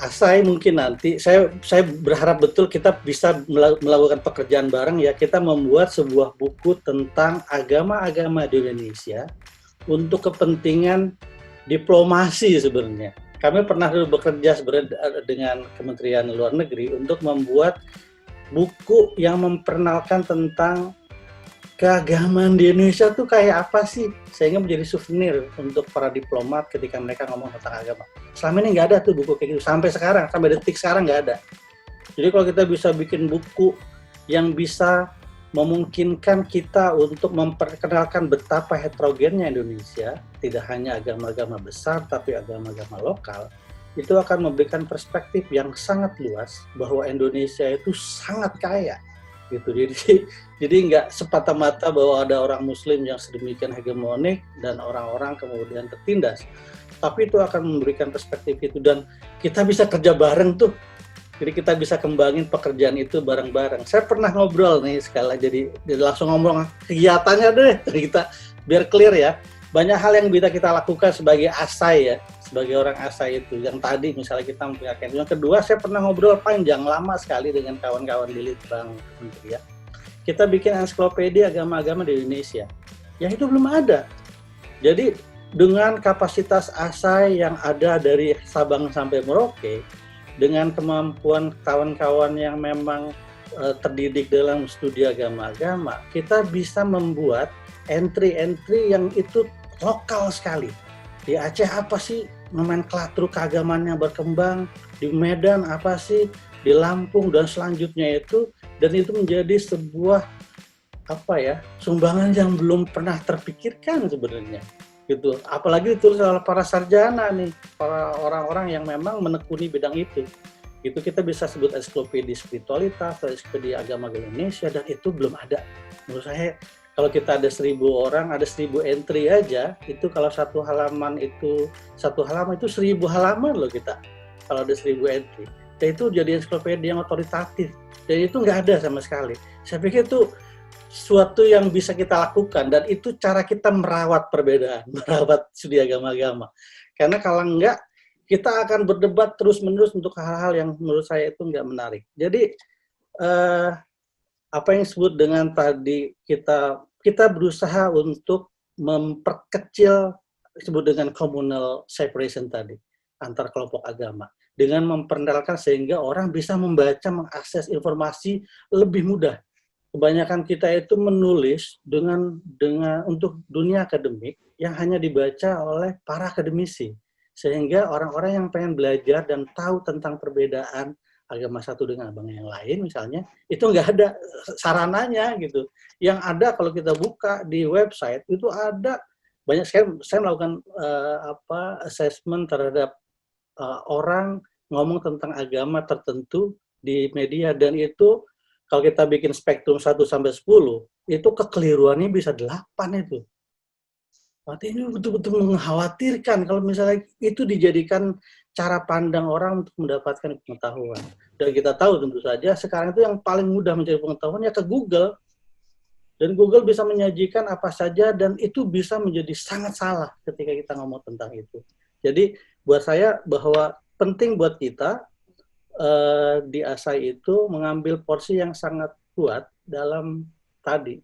Asai mungkin nanti saya berharap betul kita bisa melakukan pekerjaan bareng ya, kita membuat sebuah buku tentang agama-agama di Indonesia untuk kepentingan diplomasi sebenarnya. Kami pernah dulu bekerja dengan Kementerian Luar Negeri untuk membuat buku yang memperkenalkan tentang keagamaan di Indonesia tuh kayak apa sih, sehingga menjadi souvenir untuk para diplomat ketika mereka ngomong tentang agama. Selama ini nggak ada tuh buku kayak gitu, sampai sekarang, sampai detik sekarang nggak ada. Jadi kalau kita bisa bikin buku yang bisa memungkinkan kita untuk memperkenalkan betapa heterogennya Indonesia, tidak hanya agama-agama besar, tapi agama-agama lokal, itu akan memberikan perspektif yang sangat luas bahwa Indonesia itu sangat kaya. Gitu. Jadi nggak sepatah-mata bahwa ada orang Muslim yang sedemikian hegemonik dan orang-orang kemudian tertindas, tapi itu akan memberikan perspektif itu dan kita bisa kerja bareng tuh. Jadi kita bisa kembangin pekerjaan itu bareng-bareng. Saya pernah ngobrol nih sekali, jadi langsung ngomong kegiatannya deh kita biar clear ya. Banyak hal yang bisa kita lakukan sebagai asai ya, sebagai orang asai itu. Yang tadi misalnya kita mempunyai. Yang kedua, saya pernah ngobrol panjang lama sekali dengan kawan-kawan di Litbang Kementerian. Kita bikin ensiklopedia agama-agama di Indonesia. Yang itu belum ada. Jadi dengan kapasitas asai yang ada dari Sabang sampai Merauke, dengan kemampuan kawan-kawan yang memang terdidik dalam studi agama-agama, kita bisa membuat entry-entry yang itu lokal sekali. Di Aceh apa sih nomenklatur keagamaan yang berkembang, di Medan apa sih, di Lampung dan selanjutnya itu, dan itu menjadi sebuah sumbangan yang belum pernah terpikirkan sebenarnya. Gitu. Apalagi ditulis oleh para sarjana nih, para orang-orang yang memang menekuni bidang itu. Itu kita bisa sebut ensiklopedia spiritualitas, ensiklopedia agama Indonesia, dan itu belum ada. Menurut saya, kalau kita ada 1.000 orang, ada 1.000 entry aja, itu kalau satu halaman itu 1.000 halaman loh kita. Kalau ada 1.000 entry. Dan itu jadi ensiklopedia yang otoritatif. Dan itu nggak ada sama sekali. Saya pikir itu suatu yang bisa kita lakukan, dan itu cara kita merawat perbedaan, merawat studi agama-agama. Karena kalau enggak, kita akan berdebat terus-menerus untuk hal-hal yang menurut saya itu enggak menarik. Jadi, apa yang disebut dengan tadi, kita berusaha untuk memperkecil, disebut dengan communal separation tadi, antar kelompok agama. Dengan memperkenalkan sehingga orang bisa membaca, mengakses informasi lebih mudah. Kebanyakan kita itu menulis untuk dunia akademik yang hanya dibaca oleh para akademisi, sehingga orang-orang yang pengen belajar dan tahu tentang perbedaan agama satu dengan agama yang lain misalnya, itu nggak ada sarananya gitu. Yang ada kalau kita buka di website itu ada banyak sekali. Saya melakukan assessment terhadap orang ngomong tentang agama tertentu di media, dan itu kalau kita bikin spektrum 1 sampai 10, itu kekeliruannya bisa 8 itu. Berarti ini betul-betul mengkhawatirkan kalau misalnya itu dijadikan cara pandang orang untuk mendapatkan pengetahuan. Dan kita tahu tentu saja sekarang itu yang paling mudah mencari pengetahuan ya ke Google. Dan Google bisa menyajikan apa saja, dan itu bisa menjadi sangat salah ketika kita ngomong tentang itu. Jadi buat saya bahwa penting buat kita di ASAI itu mengambil porsi yang sangat kuat dalam tadi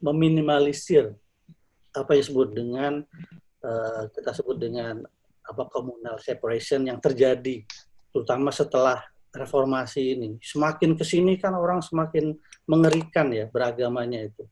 meminimalisir apa yang disebut dengan kita sebut dengan communal separation yang terjadi, terutama setelah reformasi ini. Semakin kesini kan orang semakin mengerikan ya beragamanya itu.